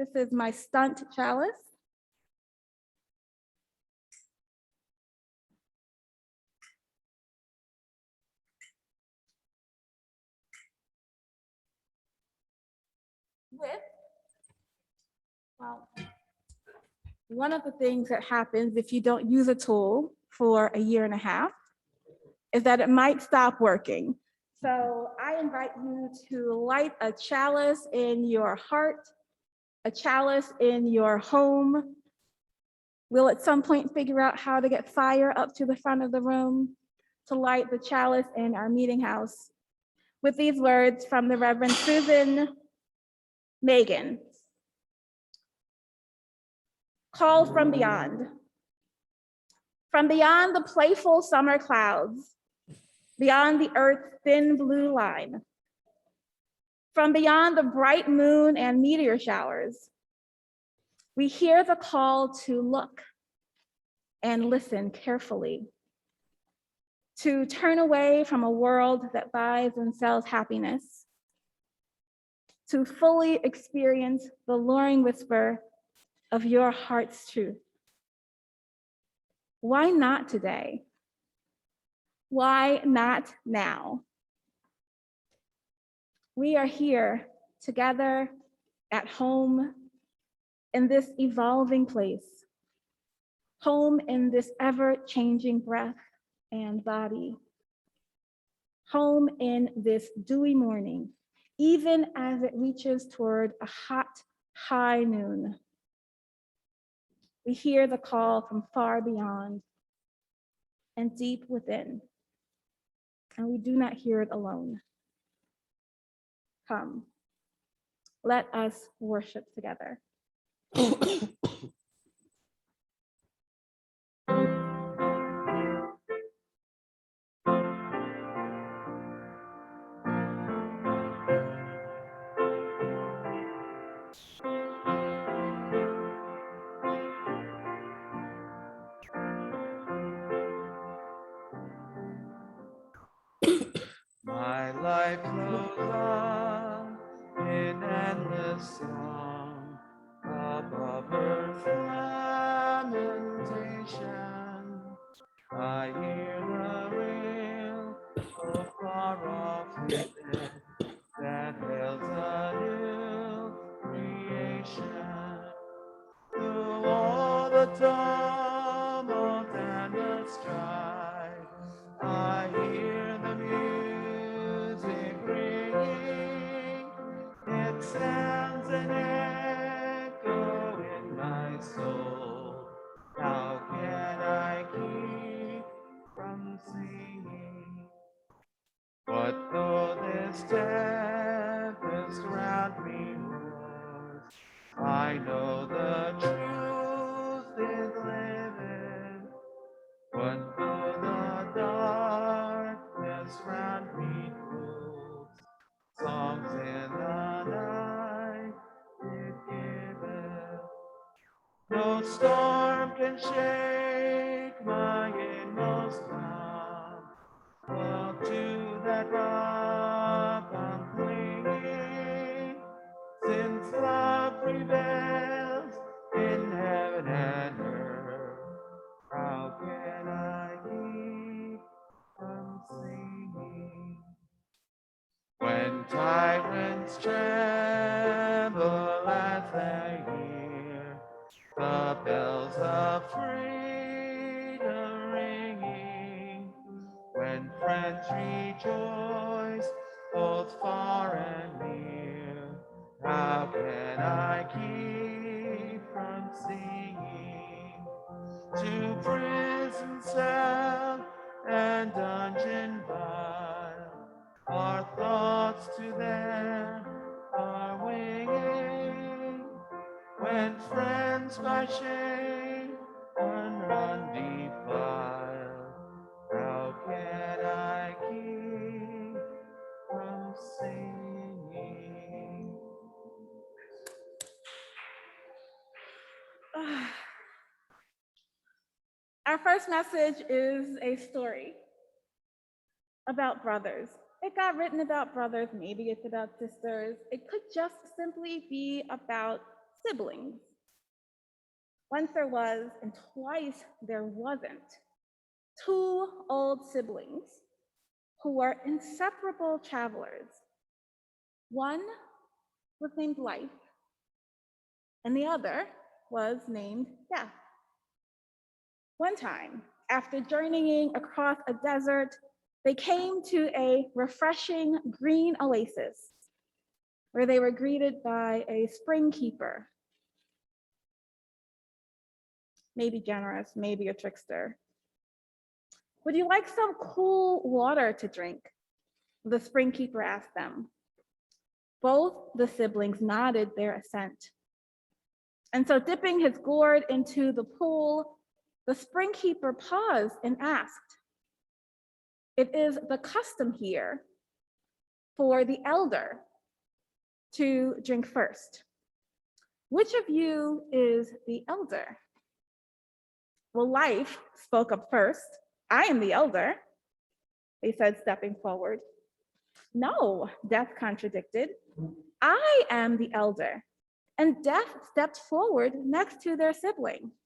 This is my stunt chalice. Well, one of the things that happens if you don't use a tool for a year and a half is that it might stop working. So I invite you to light a chalice in your heart, a chalice in your home. We'll at some point figure out how to get fire up to the front of the room to light the chalice in our meeting house with these words from the Reverend Susan Megan. Call from beyond. From beyond the playful summer clouds, beyond the earth's thin blue line, from beyond the bright moon and meteor showers, we hear the call to look and listen carefully, to turn away from a world that buys and sells happiness, to fully experience the luring whisper of your heart's truth. Why not today? Why not now? We are here together at home in this evolving place, home in this ever-changing breath and body, home in this dewy morning, even as it reaches toward a hot, high noon. We hear the call from far beyond and deep within, and we do not hear it alone. Come, let us worship together. My life flows on in endless song above earth's lamentation. I hear the wail of far-off dead that hails a new creation. Through all the tumult and the strife, I hear the music ringing. It sends an echo in my soul. How can I keep from singing? What though this tempest around me roars? I know the truth is living. What though the darkness round me holds? Songs in the night it giveth. No storm can shake my inmost calm. Well, to that rock I'm clinging, since love prevails in heaven and earth. How can I keep from singing? When tyrants tremble as they hear the bells of freedom ringing, when friends rejoice both far and near, how can I keep from singing? To prison cell and dungeon vile, our thoughts to them are winging. When friends by shame unrun defile, how can I keep from singing? Our first message is a story about brothers. It got written about brothers, maybe it's about sisters. It could just simply be about siblings. Once there was, and twice there wasn't. Two old siblings who were inseparable travelers. One was named Life, and the other was named Death. One time, after journeying across a desert, they came to a refreshing green oasis where they were greeted by a spring keeper, maybe generous, maybe a trickster. Would you like some cool water to drink? The spring keeper asked them. Both the siblings nodded their assent. And so, dipping his gourd into the pool, the spring keeper paused and asked, "It is the custom here for the elder to drink first. Which of you is the elder?" Well, Life spoke up first. "I am the elder," they said, stepping forward. "No," Death contradicted. "I am the elder." And Death stepped forward next to their sibling.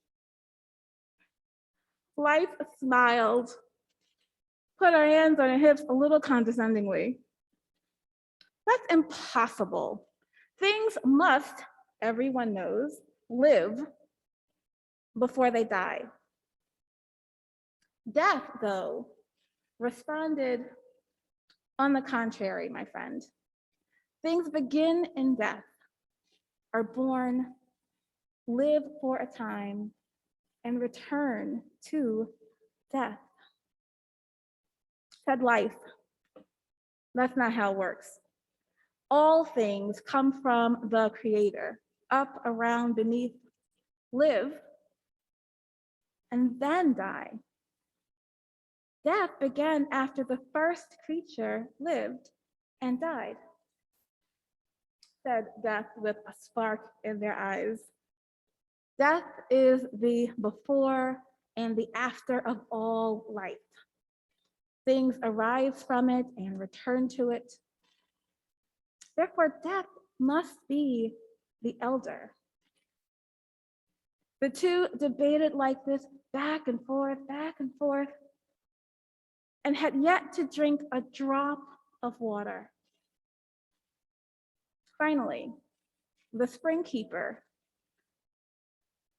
Life smiled, put her hands on her hips a little condescendingly. "That's impossible. Things must, everyone knows, live before they die." Death, though, responded, "On the contrary, my friend. Things begin in death, are born, live for a time, and return to death." Said Life, "That's not how it works. All things come from the Creator, up, around, beneath, live, and then die. Death began after the first creature lived and died." Said Death with a spark in their eyes. "Death is the before and the after of all life. Things arise from it and return to it. Therefore, death must be the elder." The two debated like this back and forth, and had yet to drink a drop of water. Finally, the spring keeper,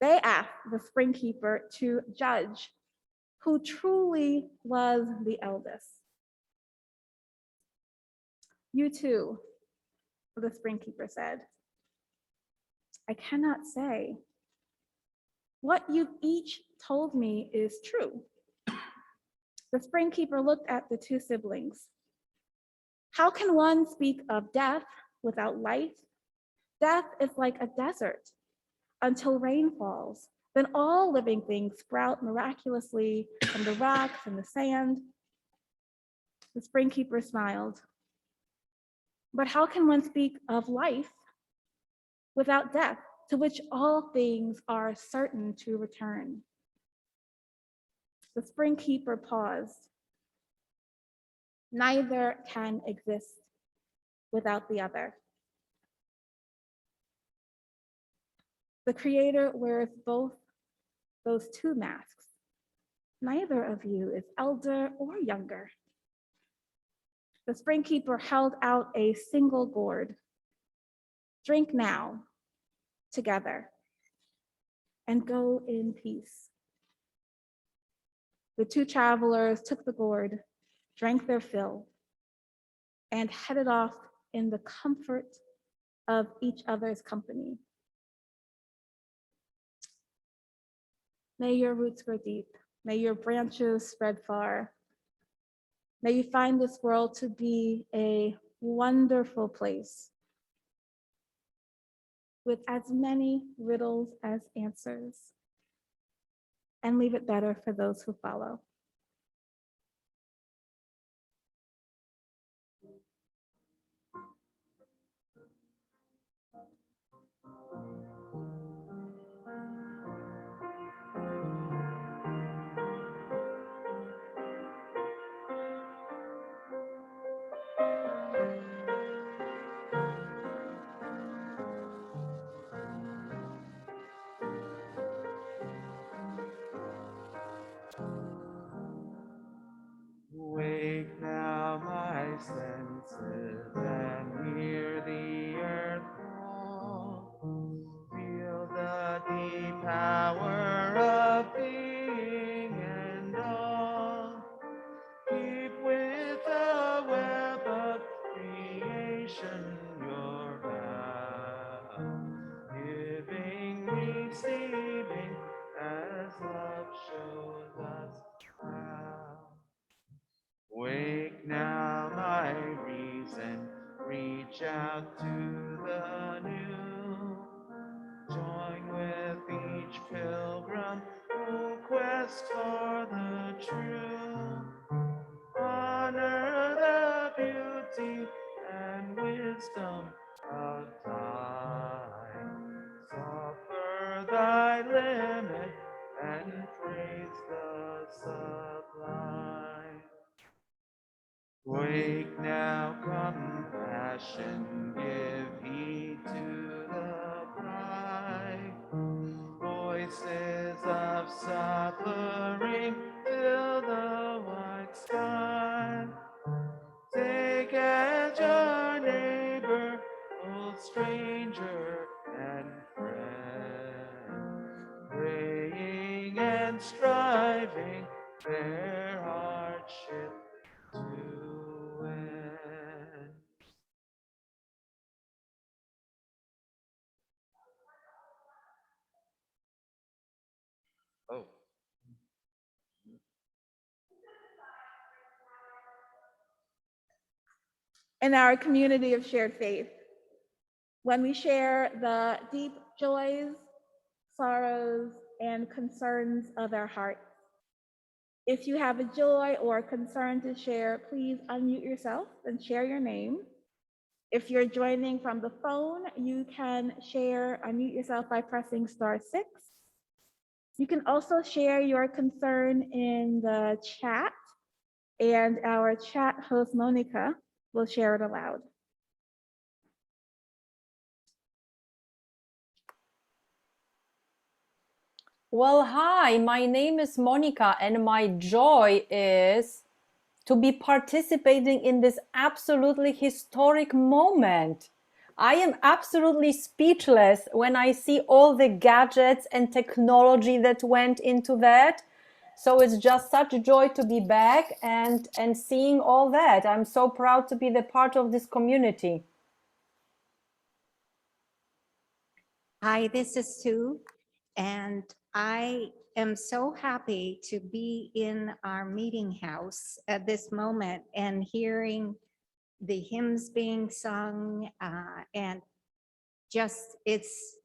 they asked the spring keeper to judge who truly was the eldest. "You too," the spring keeper said. "I cannot say. What you've each told me is true." The spring keeper looked at the two siblings. "How can one speak of death without life? Death is like a desert until rain falls. Then all living things sprout miraculously from the rocks and the sand." The spring keeper smiled. "But how can one speak of life without death, to which all things are certain to return?" The spring keeper paused. "Neither can exist without the other." The Creator wears both those two masks. Neither of you is elder or younger. The spring keeper held out a single gourd. "Drink now, together, and go in peace." The two travelers took the gourd, drank their fill, and headed off in the comfort of each other's company. May your roots grow deep. May your branches spread far. May you find this world to be a wonderful place with as many riddles as answers, and leave it better for those who follow. quest for the true. Honor the beauty and wisdom of time. Suffer thy limit and praise the sublime. Wake now, compassion, give heed to the cry. Voices of suffering fill the wide sky. Take as your neighbor, old stranger and friend, praying and striving their hardship to end. Oh. In our community of shared faith, when we share the deep joys, sorrows, and concerns of our hearts. If you have a joy or a concern to share, please unmute yourself and share your name. If you're joining from the phone, you can unmute yourself by pressing *6. You can also share your concern in the chat, and our chat host, Monica, will share it aloud. Well, hi, my name is Monica, and my joy is to be participating in this absolutely historic moment. I am absolutely speechless when I see all the gadgets and technology that went into that. So it's just such a joy to be back and seeing all that. I'm so proud to be the part of this community. Hi, this is Sue, and I am so happy to be in our meeting house at this moment and hearing the hymns being sung, and just it's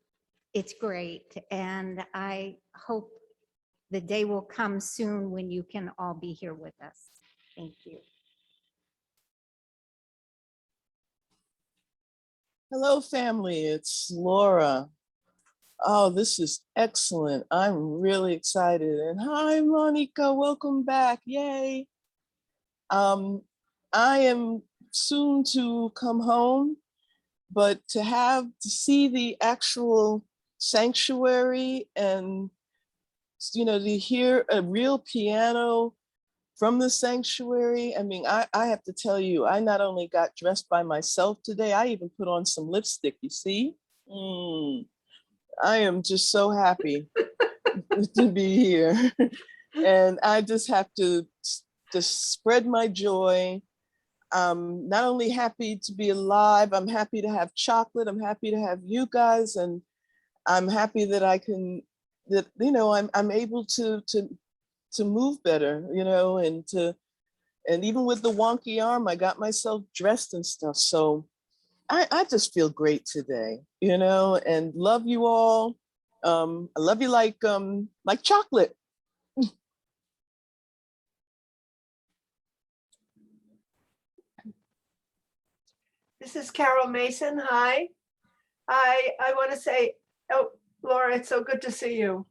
great. And I hope the day will come soon when you can all be here with us. Thank you. Hello, family. It's Laura. Oh, this is excellent. I'm really excited. And hi, Monica. Welcome back. Yay. I am soon to come home, but to see the actual sanctuary and, to hear a real piano from the sanctuary. I mean, I have to tell you, I not only got dressed by myself today, I even put on some lipstick, you see? I am just so happy to be here. And I just have to just spread my joy. I'm not only happy to be alive, I'm happy to have chocolate, I'm happy to have you guys, and I'm happy that I'm able to move better, and even with the wonky arm, I got myself dressed and stuff. So I just feel great today, and love you all. I love you like chocolate. This is Carol Mason. Hi. I want to say, oh, Laura, it's so good to see you.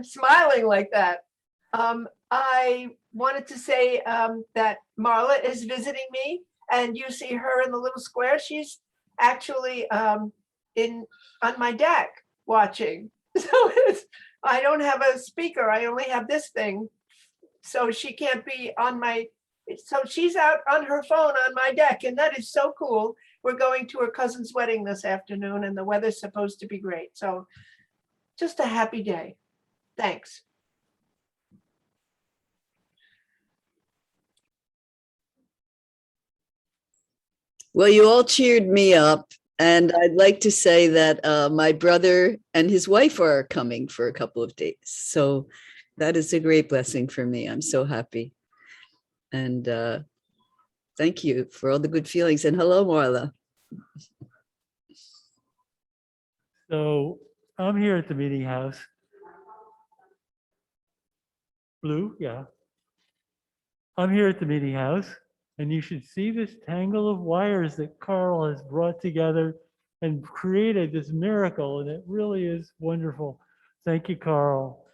Smiling like that. I wanted to say that Marla is visiting me, and you see her in the little square. She's actually on my deck watching. So I don't have a speaker. I only have this thing. So she can't be on my, so she's out on her phone on my deck, and that is so cool. We're going to her cousin's wedding this afternoon, and the weather's supposed to be great. So just a happy day. Thanks. Well, you all cheered me up, and I'd like to say that my brother and his wife are coming for a couple of days. So that is a great blessing for me. I'm so happy. And thank you for all the good feelings. And hello, Marla. So I'm here at the meeting house. Blue, yeah. I'm here at the meeting house, and you should see this tangle of wires that Carl has brought together and created this miracle, and it really is wonderful. Thank you, Carl.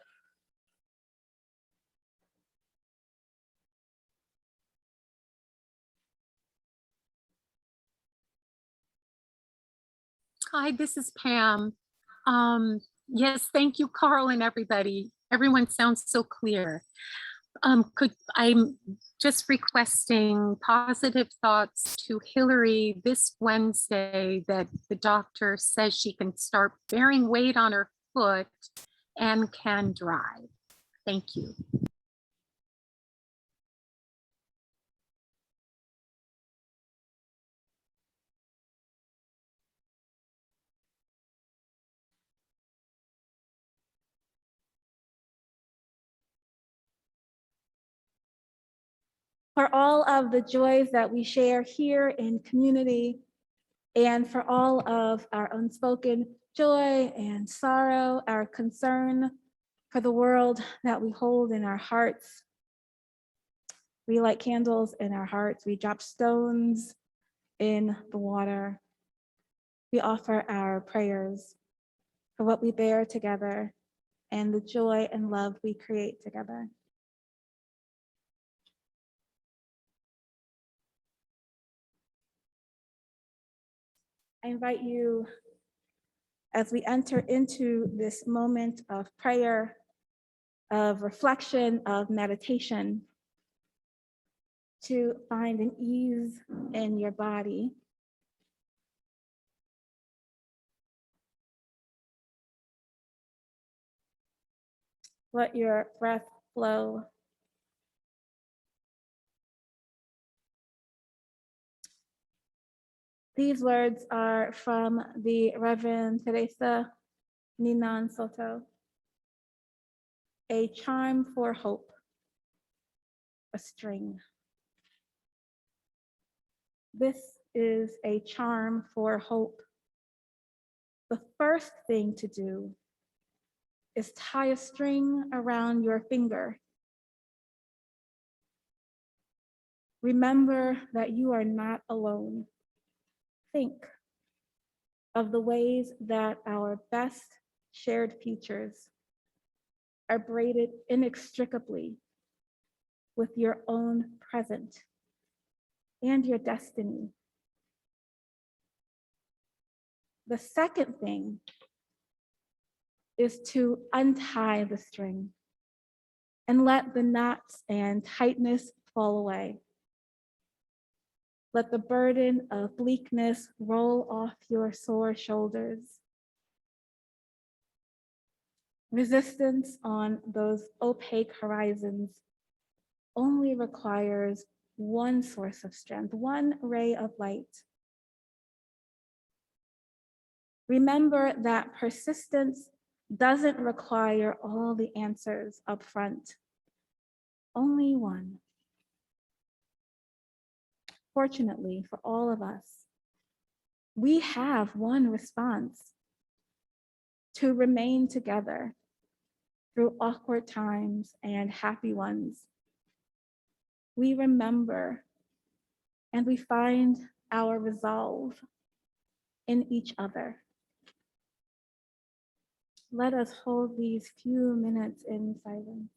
Hi, this is Pam. Yes, thank you, Carl and everybody. Everyone sounds so clear. I'm just requesting positive thoughts to Hillary this Wednesday that the doctor says she can start bearing weight on her foot and can drive. Thank you. For all of the joys that we share here in community, and for all of our unspoken joy and sorrow, our concern for the world that we hold in our hearts. We light candles in our hearts. We drop stones in the water. We offer our prayers for what we bear together and the joy and love we create together. I invite you, as we enter into this moment of prayer, of reflection, of meditation, to find an ease in your body. Let your breath flow. These words are from the Reverend Teresa Ninan Soto. A charm for hope, a string. This is a charm for hope. The first thing to do is tie a string around your finger. Remember that you are not alone. Think of the ways that our best shared futures are braided inextricably with your own present and your destiny. The second thing is to untie the string and let the knots and tightness fall away. Let the burden of bleakness roll off your sore shoulders. Resistance on those opaque horizons only requires one source of strength, one ray of light. Remember that persistence doesn't require all the answers up front, only one. Fortunately for all of us, we have one response: to remain together through awkward times and happy ones. We remember and we find our resolve in each other. Let us hold these few minutes in silence.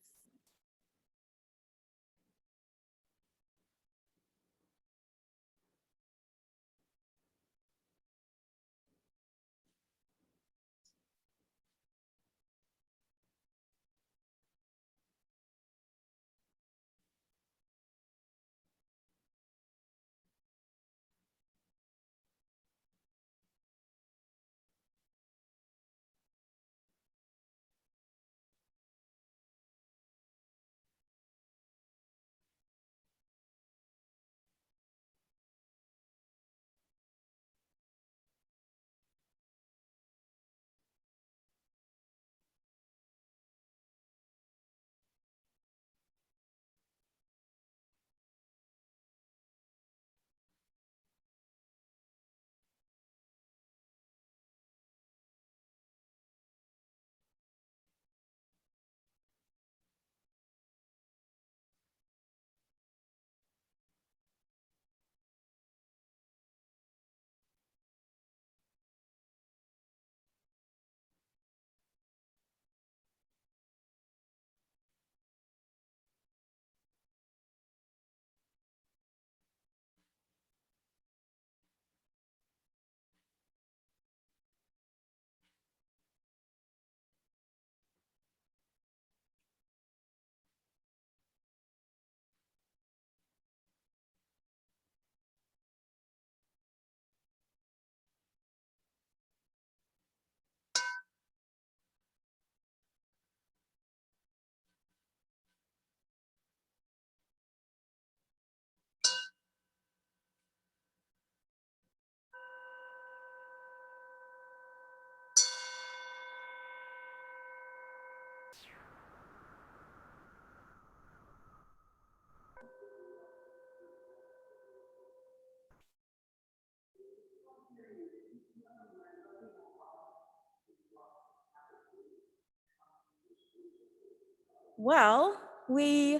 Well, we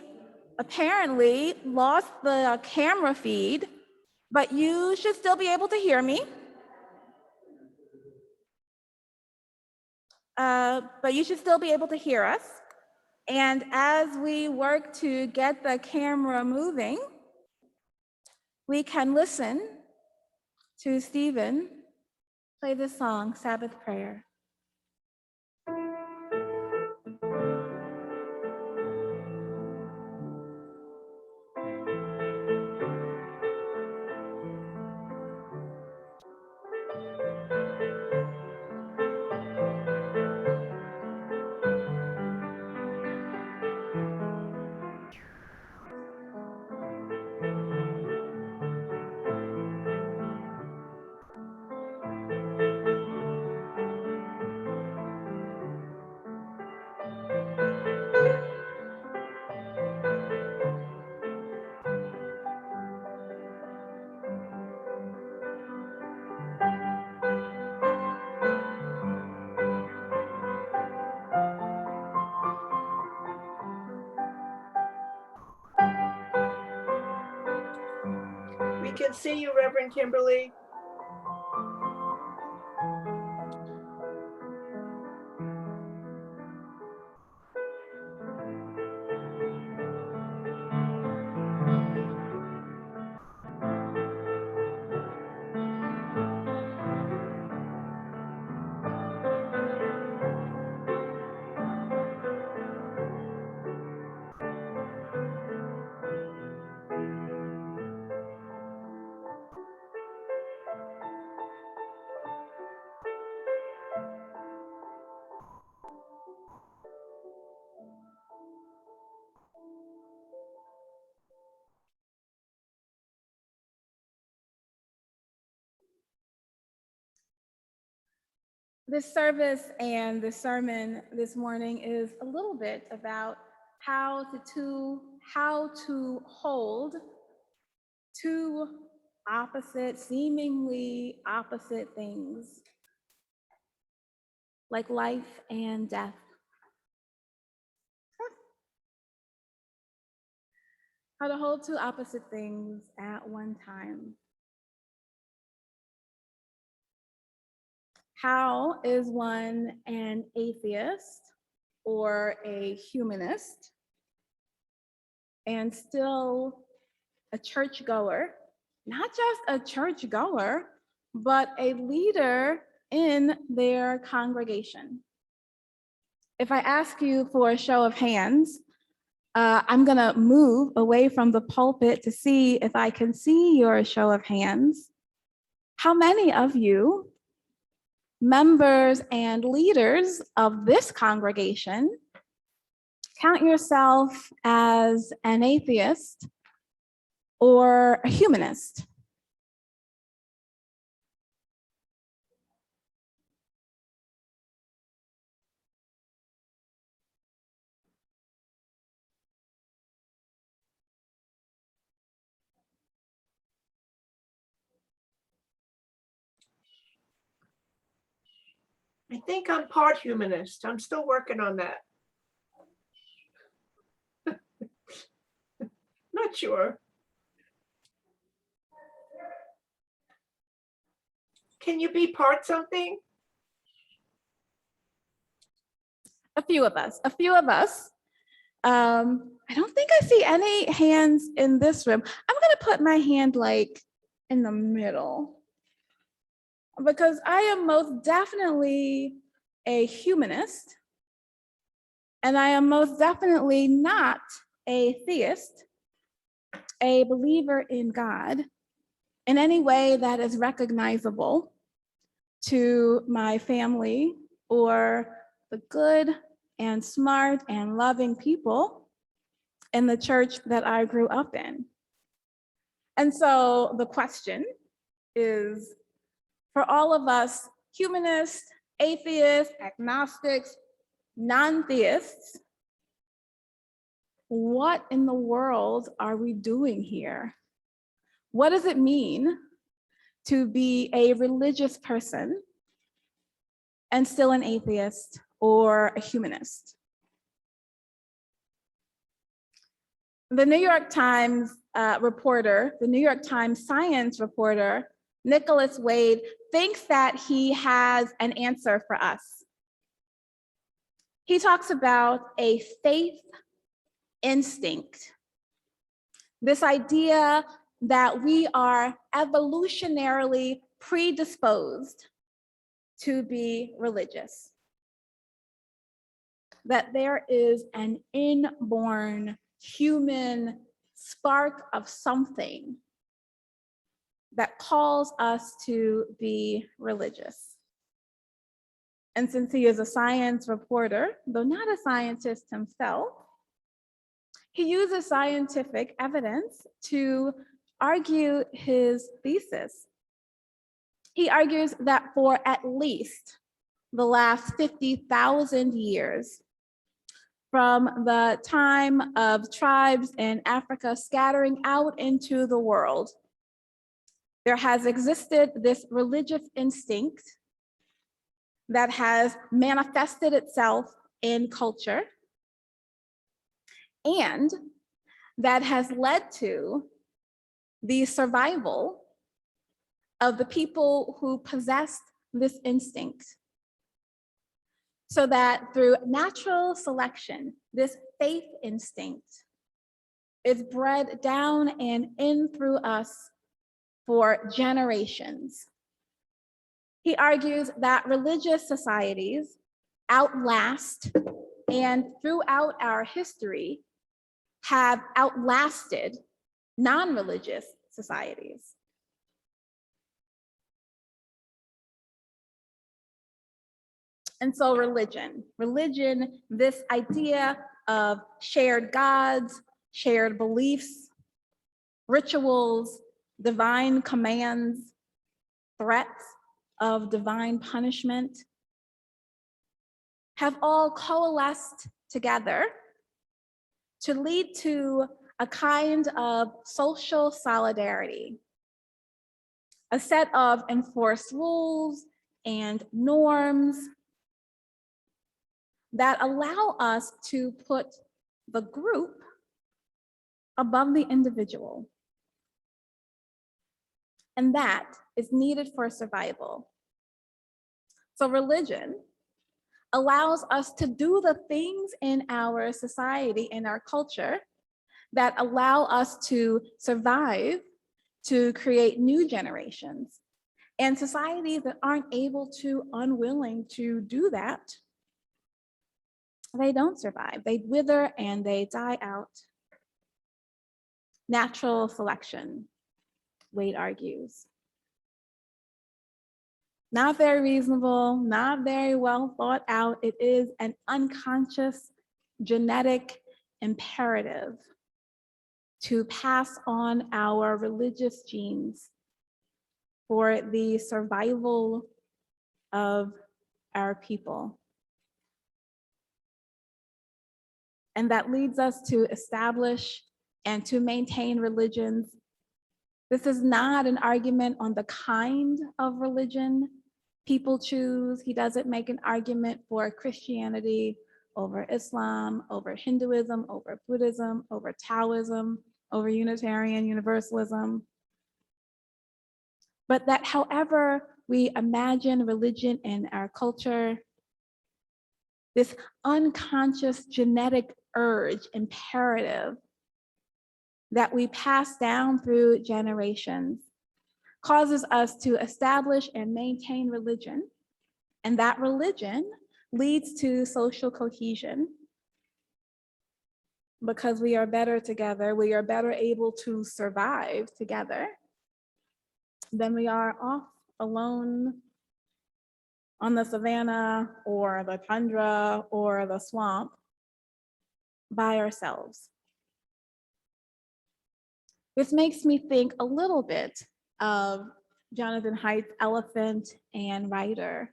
apparently lost the camera feed, but you should still be able to hear me. But you should still be able to hear us. And as we work to get the camera moving, we can listen to Stephen play this song, Sabbath Prayer. We can see you, Reverend Kimberly. This service and the sermon this morning is a little bit about how to hold two seemingly opposite things, like life and death. How to hold two opposite things at one time. How is one an atheist or a humanist and still a churchgoer, not just a churchgoer, but a leader in their congregation? If I ask you for a show of hands, I'm gonna move away from the pulpit to see if I can see your show of hands. How many of you, members and leaders of this congregation, count yourself as an atheist or a humanist? I think I'm part humanist. I'm still working on that. Not sure. Can you be part something? A few of us. I don't think I see any hands in this room. I'm gonna put my hand like in the middle, because I am most definitely a humanist, and I am most definitely not a theist, a believer in God in any way that is recognizable to my family or the good and smart and loving people in the church that I grew up in. And so the question is, for all of us humanists, atheists, agnostics, non-theists, what in the world are we doing here? What does it mean to be a religious person and still an atheist or a humanist? The New York Times reporter, the New York Times science reporter, Nicholas Wade, thinks that he has an answer for us. He talks about a faith instinct, this idea that we are evolutionarily predisposed to be religious, that there is an inborn human spark of something that calls us to be religious. And since he is a science reporter, though not a scientist himself, he uses scientific evidence to argue his thesis. He argues that for at least the last 50,000 years, from the time of tribes in Africa scattering out into the world, there has existed this religious instinct that has manifested itself in culture and that has led to the survival of the people who possessed this instinct. So that through natural selection, this faith instinct is bred down and in through us for generations. He argues that religious societies outlast and throughout our history have outlasted non-religious societies. And so religion, this idea of shared gods, shared beliefs, rituals, divine commands, threats of divine punishment, have all coalesced together to lead to a kind of social solidarity, a set of enforced rules and norms that allow us to put the group above the individual. And that is needed for survival. So religion allows us to do the things in our society, in our culture, that allow us to survive, to create new generations. And societies that aren't able to, unwilling to do that, they don't survive. They wither and they die out. Natural selection, Wade argues. Not very reasonable, not very well thought out. It is an unconscious genetic imperative to pass on our religious genes for the survival of our people. And that leads us to establish and to maintain religions. This is not an argument on the kind of religion people choose. He doesn't make an argument for Christianity over Islam, over Hinduism, over Buddhism, over Taoism, over Unitarian Universalism. But that however we imagine religion in our culture, this unconscious genetic urge, imperative that we pass down through generations causes us to establish and maintain religion. And that religion leads to social cohesion because we are better together. We are better able to survive together than we are off alone on the savannah or the tundra or the swamp by ourselves. This makes me think a little bit of Jonathan Haidt's Elephant and Rider.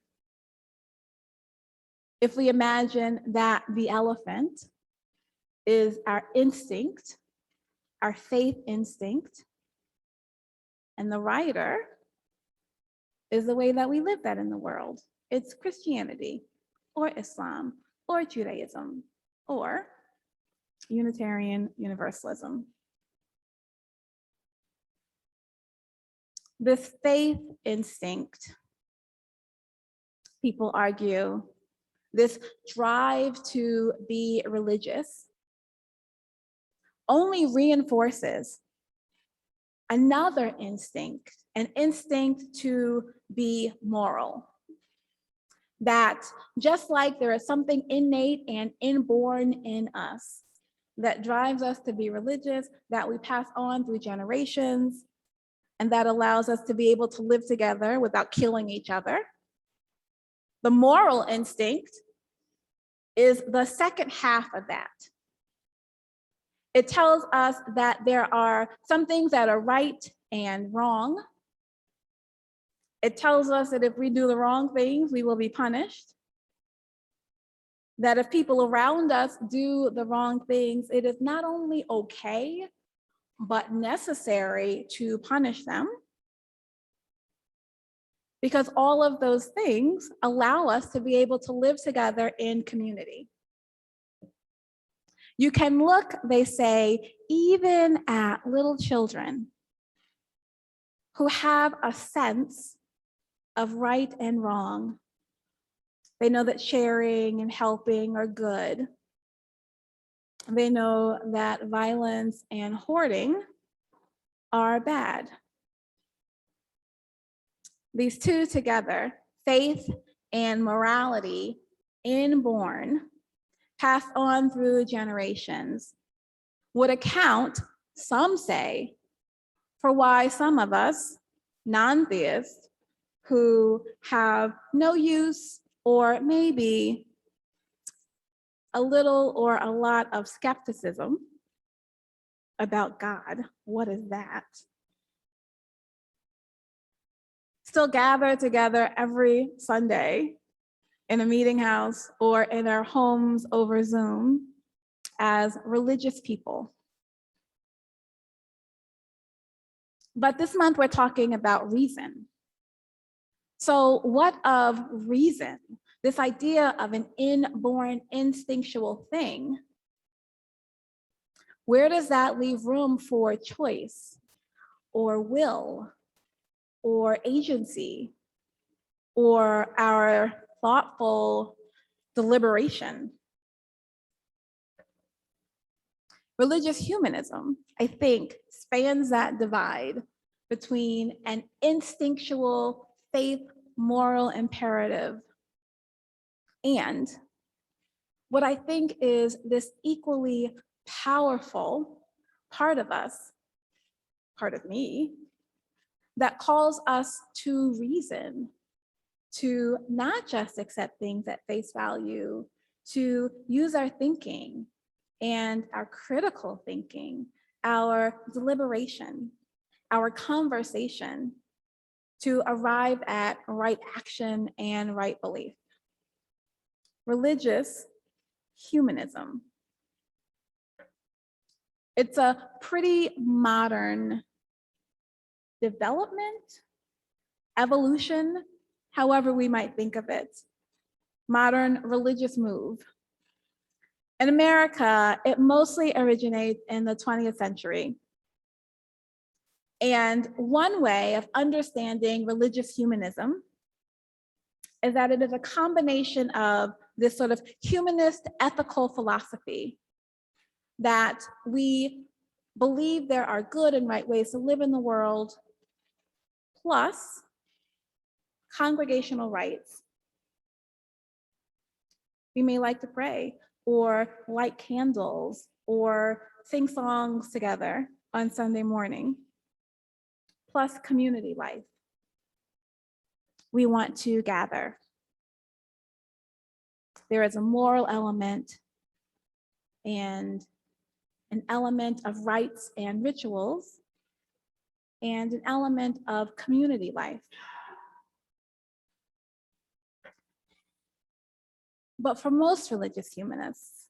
If we imagine that the elephant is our instinct, our faith instinct, and the rider is the way that we live that in the world. It's Christianity or Islam or Judaism or Unitarian Universalism. This faith instinct, people argue, this drive to be religious only reinforces another instinct, an instinct to be moral. That just like there is something innate and inborn in us that drives us to be religious, that we pass on through generations, and that allows us to be able to live together without killing each other. The moral instinct is the second half of that. It tells us that there are some things that are right and wrong. It tells us that if we do the wrong things, we will be punished. That if people around us do the wrong things, it is not only okay, but necessary to punish them. Because all of those things allow us to be able to live together in community. You can look, they say, even at little children who have a sense of right and wrong. They know that sharing and helping are good. They know that violence and hoarding are bad. These two together, faith and morality, inborn, passed on through generations, would account, some say, for why some of us, non-theists, who have no use or maybe a little or a lot of skepticism about God, what is that? Still gather together every Sunday in a meeting house or in our homes over Zoom as religious people. But this month we're talking about reason. So what of reason? This idea of an inborn instinctual thing, where does that leave room for choice or will or agency or our thoughtful deliberation? Religious humanism, I think, spans that divide between an instinctual faith moral imperative and what I think is this equally powerful part of us, part of me, that calls us to reason, to not just accept things at face value, to use our thinking and our critical thinking, our deliberation, our conversation to arrive at right action and right belief. Religious humanism. It's a pretty modern development, evolution, however we might think of it, modern religious move. In America, it mostly originates in the 20th century. And one way of understanding religious humanism is that it is a combination of this sort of humanist ethical philosophy that we believe there are good and right ways to live in the world, plus congregational rights. We may like to pray or light candles or sing songs together on Sunday morning, plus community life. We want to gather. There is a moral element and an element of rites and rituals and an element of community life. But for most religious humanists,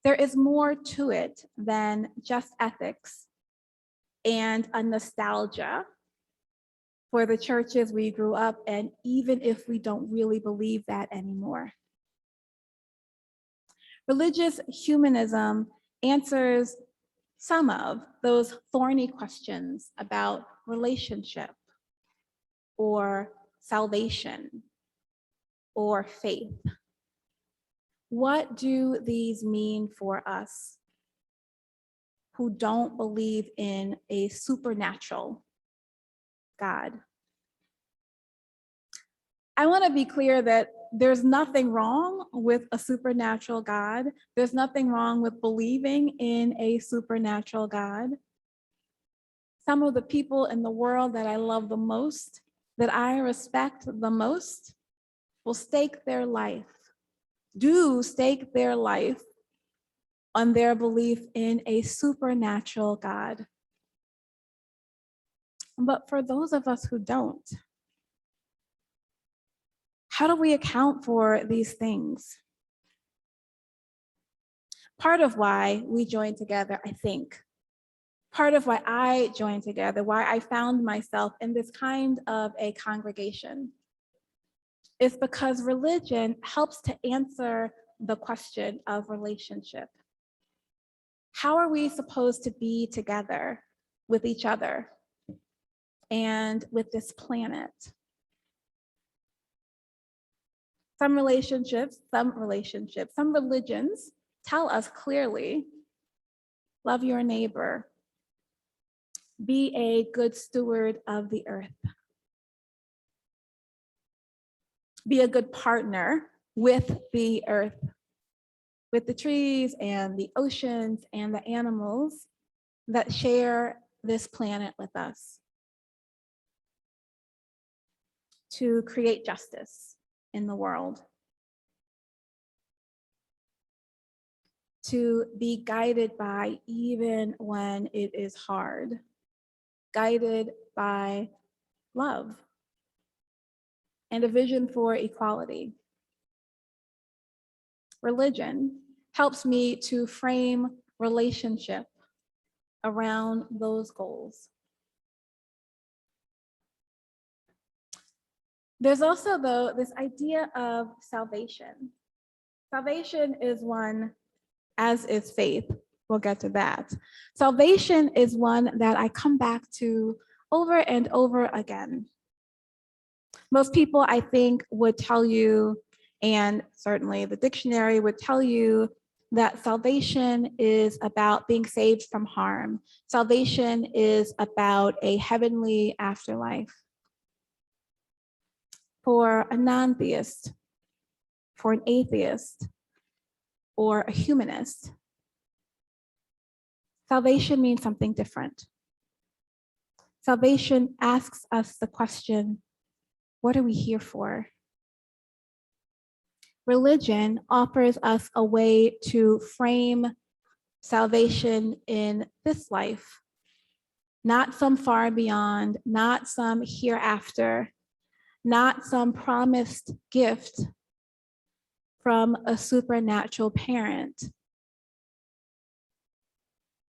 there is more to it than just ethics and a nostalgia for the churches we grew up in, even if we don't really believe that anymore. Religious humanism answers some of those thorny questions about relationship or salvation or faith. What do these mean for us who don't believe in a supernatural God? I want to be clear that there's nothing wrong with a supernatural God. There's nothing wrong with believing in a supernatural God. Some of the people in the world that I love the most, that I respect the most, will stake their life, do stake their life on their belief in a supernatural God. But for those of us who don't, how do we account for these things? Part of why we join together, I think, part of why I joined together, why I found myself in this kind of a congregation, is because religion helps to answer the question of relationship. How are we supposed to be together with each other and with this planet? Some religions tell us clearly, love your neighbor, be a good steward of the earth, be a good partner with the earth, with the trees and the oceans and the animals that share this planet with us, to create justice in the world, to be guided by even when it is hard, guided by love and a vision for equality. Religion helps me to frame relationship around those goals. There's also, though, this idea of salvation. Salvation is one, as is faith. We'll get to that. Salvation is one that I come back to over and over again. Most people, I think, would tell you, and certainly the dictionary would tell you, that salvation is about being saved from harm. Salvation is about a heavenly afterlife. For a non-theist, for an atheist, or a humanist, salvation means something different. Salvation asks us the question, what are we here for? Religion offers us a way to frame salvation in this life, not some far beyond, not some hereafter, not some promised gift from a supernatural parent,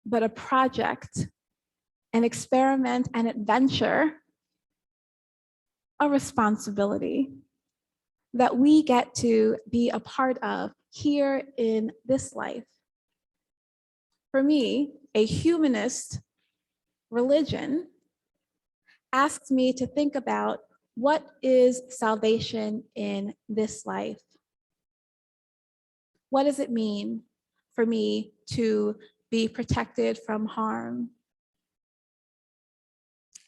but a project, an experiment, an adventure, a responsibility that we get to be a part of here in this life. For me, a humanist religion asks me to think about, what is salvation in this life? What does it mean for me to be protected from harm?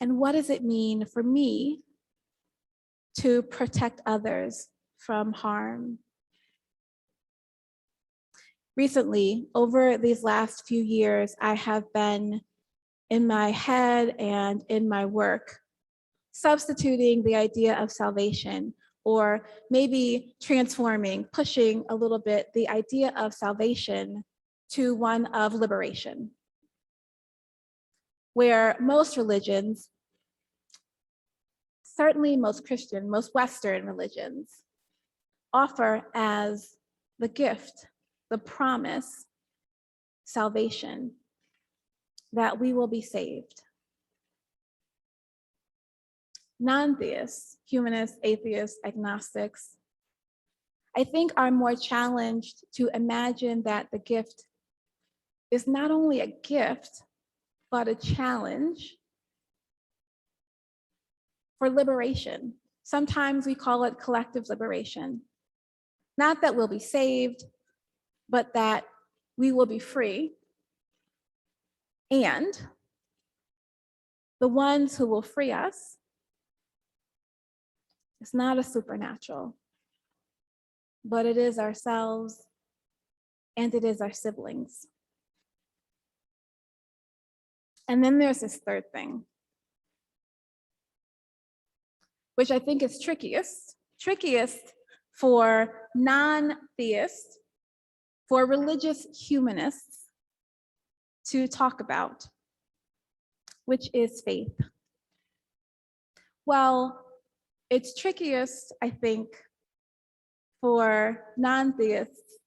And what does it mean for me to protect others from harm? Recently, over these last few years, I have been in my head and in my work substituting the idea of salvation, or maybe transforming, pushing a little bit the idea of salvation to one of liberation, where most religions, certainly most Christian, most Western religions, offer as the gift, the promise, salvation, that we will be saved. Non-theists, humanists, atheists, agnostics, I think are more challenged to imagine that the gift is not only a gift, but a challenge for liberation. Sometimes we call it collective liberation. Not that we'll be saved, but that we will be free. And the ones who will free us is not a supernatural, but it is ourselves and it is our siblings. And then there's this third thing, which I think is trickiest for non-theists, for religious humanists to talk about, which is faith. Well, it's trickiest, I think, for non-theists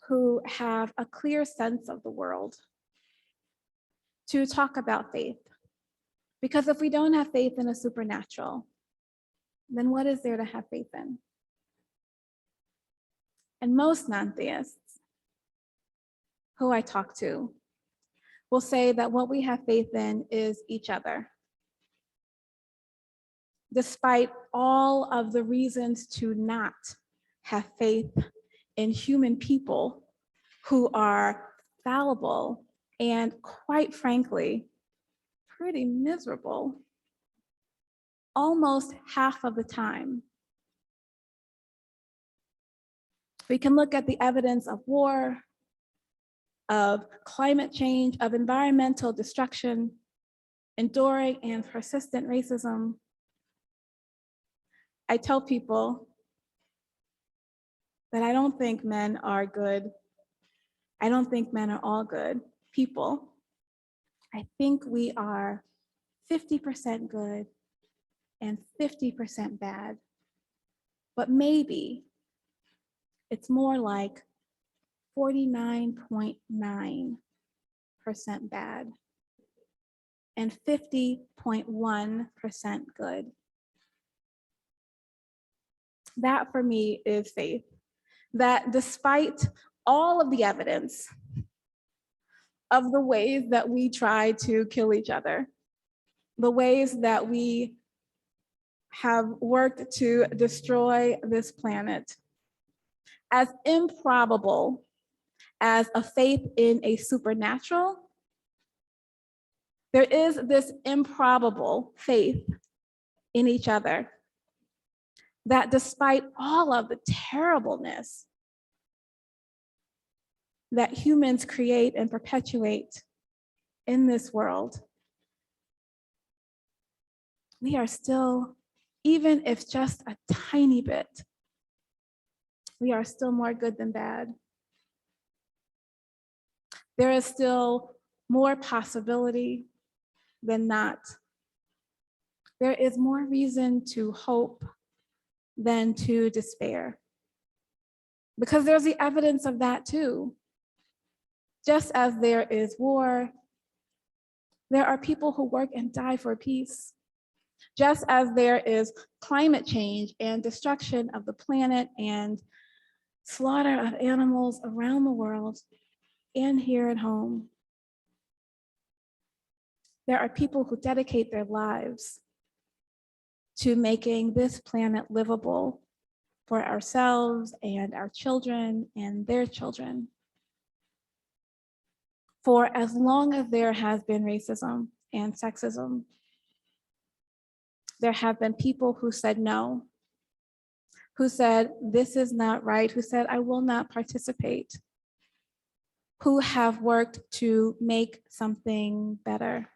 who have a clear sense of the world to talk about faith. Because if we don't have faith in a supernatural, then what is there to have faith in? And most non-theists who I talk to will say that what we have faith in is each other. Despite all of the reasons to not have faith in human people who are fallible and, quite frankly, pretty miserable almost half of the time. We can look at the evidence of war, of climate change, of environmental destruction, enduring and persistent racism. I tell people that I don't think men are good. I don't think men are all good people. I think we are 50% good and 50% bad. But maybe it's more like 49.9% bad and 50.1% good. That for me is faith. That despite all of the evidence of the ways that we try to kill each other, the ways that we have worked to destroy this planet, as improbable as a faith in a supernatural, there is this improbable faith in each other. That despite all of the terribleness that humans create and perpetuate in this world, we are still, even if just a tiny bit, we are still more good than bad. There is still more possibility than not. There is more reason to hope than to despair. Because there's the evidence of that too. Just as there is war, there are people who work and die for peace. Just as there is climate change and destruction of the planet and slaughter of animals around the world and here at home, there are people who dedicate their lives to making this planet livable for ourselves and our children and their children. For as long as there has been racism and sexism, there have been people who said no, who said this is not right, who said I will not participate, who have worked to make something better.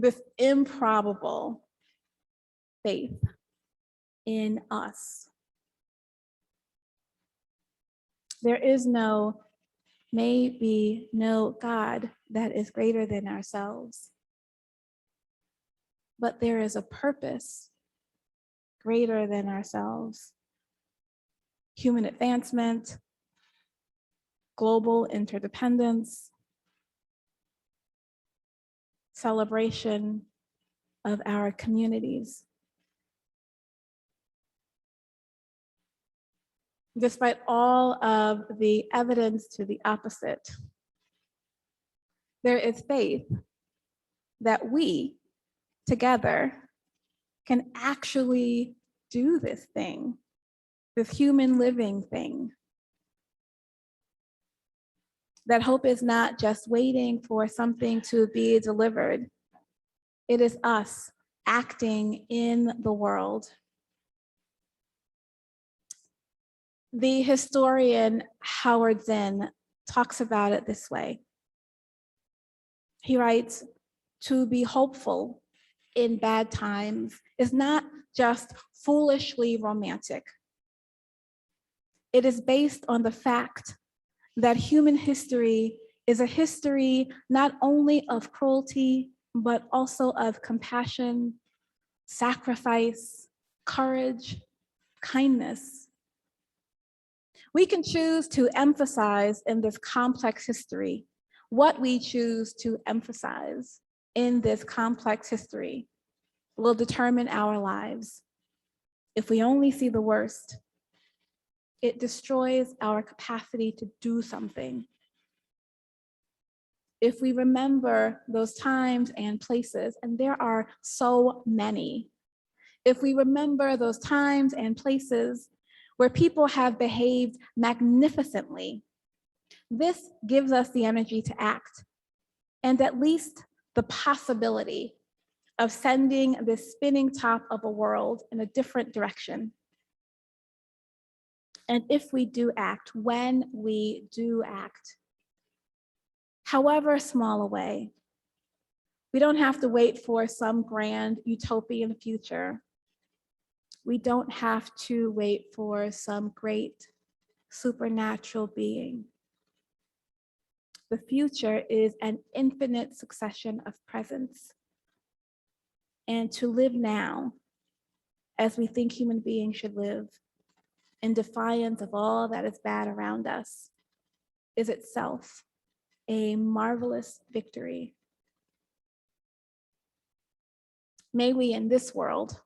This improbable faith in us. There is no, maybe no God that is greater than ourselves. But there is a purpose greater than ourselves. Human advancement, global interdependence, celebration of our communities. despite all of the evidence to the opposite. There is faith that we together can actually do this thing, this human living thing. That hope is not just waiting for something to be delivered. It is us acting in the world. The historian Howard Zinn talks about it this way. He writes, "To be hopeful in bad times is not just foolishly romantic. It is based on the fact that human history is a history not only of cruelty, but also of compassion, sacrifice, courage, kindness. We can choose to emphasize in this complex history what we choose to emphasize in this complex history will determine our lives. If we only see the worst, it destroys our capacity to do something. If we remember those times and places, and there are so many, if we remember those times and places where people have behaved magnificently, this gives us the energy to act, and at least the possibility of sending this spinning top of a world in a different direction. And if we do act, when we do act, however small a way, we don't have to wait for some grand utopian future. We don't have to wait for some great supernatural being. The future is an infinite succession of presents. And to live now, as we think human beings should live, in defiance of all that is bad around us, is itself a marvelous victory. May we in this world,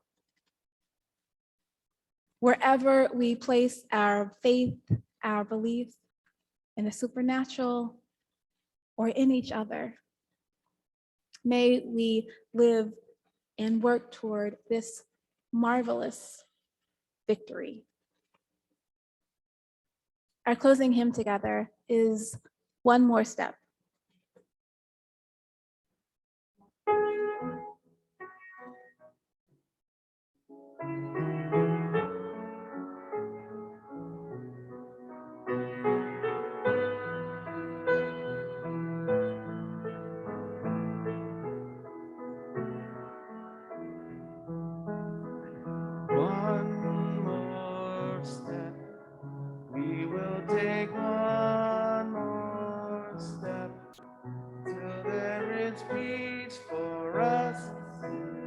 wherever we place our faith, our belief in the supernatural or in each other, may we live and work toward this marvelous victory. Our closing hymn together is One More Step. One more step. We will take one more step till there is peace for us.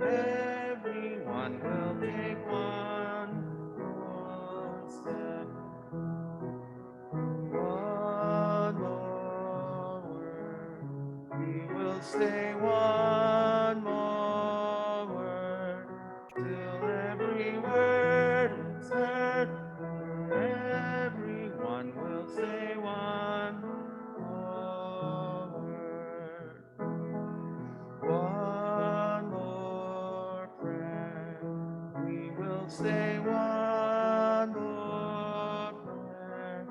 Everyone will take one more step. One more word. We will say one more word till every word is heard. Everyone will say one more word. One more prayer. We will say one more prayer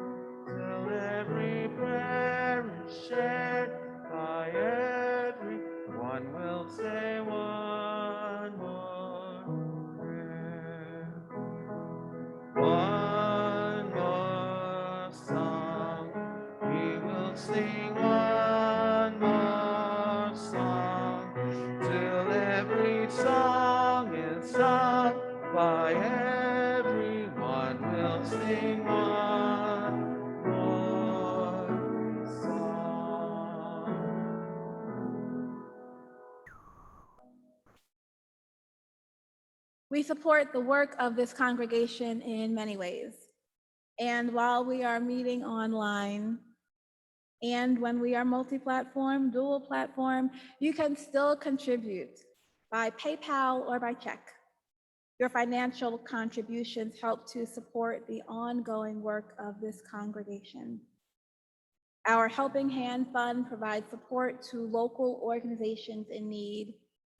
till every prayer is shared by everyone. Will say one more prayer. One more song. We will sing one more song till every song is sung by everyone. We'll sing one more song. We support the work of this congregation in many ways. And while we are meeting online, and when we are multi-platform, dual platform, you can still contribute by PayPal or by check. Your financial contributions help to support the ongoing work of this congregation. Our Helping Hand Fund provides support to local organizations in need.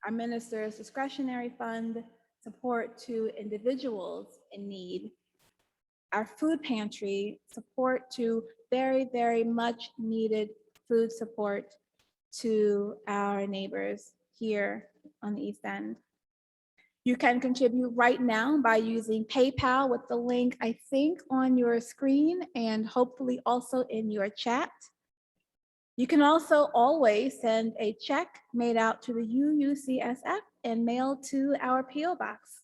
Our Minister's Discretionary Fund, support to individuals in need. Our food pantry, support to very, very much needed food support to our neighbors here on the East End. You can contribute right now by using PayPal with the link, I think, on your screen and hopefully also in your chat. You can also always send a check made out to the UUCSF and mailed to our PO Box.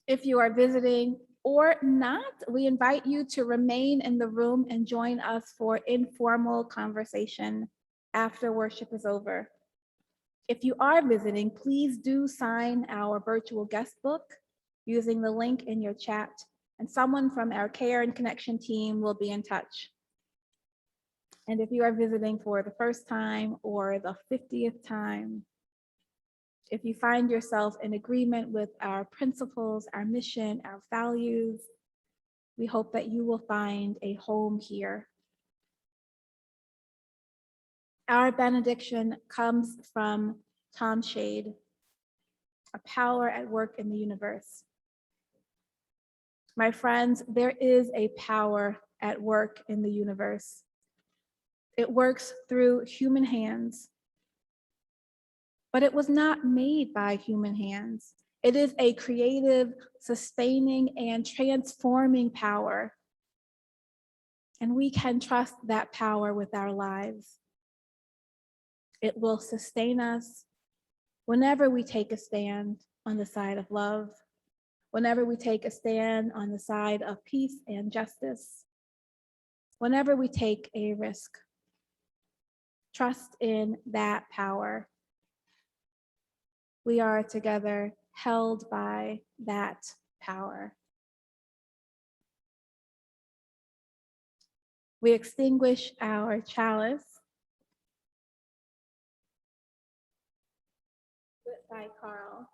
If you are visiting or not, we invite you to remain in the room and join us for informal conversation after worship is over. If you are visiting, please do sign our virtual guest book using the link in your chat, and someone from our Care and Connection team will be in touch. And if you are visiting for the first time or the 50th time, if you find yourself in agreement with our principles, our mission, our values, we hope that you will find a home here. Our benediction comes from Tom Shade, a power at work in the universe. My friends, there is a power at work in the universe. It works through human hands, but it was not made by human hands. It is a creative, sustaining, and transforming power. And we can trust that power with our lives. It will sustain us whenever we take a stand on the side of love, whenever we take a stand on the side of peace and justice, whenever we take a risk. Trust in that power. We are together held by that power. We extinguish our chalice by Carl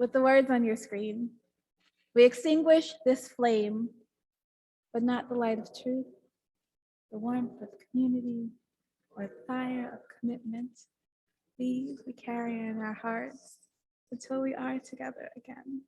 with the words on your screen. We extinguish this flame, but not the light of truth, the warmth of community, or the fire of commitment. These we carry in our hearts until we are together again.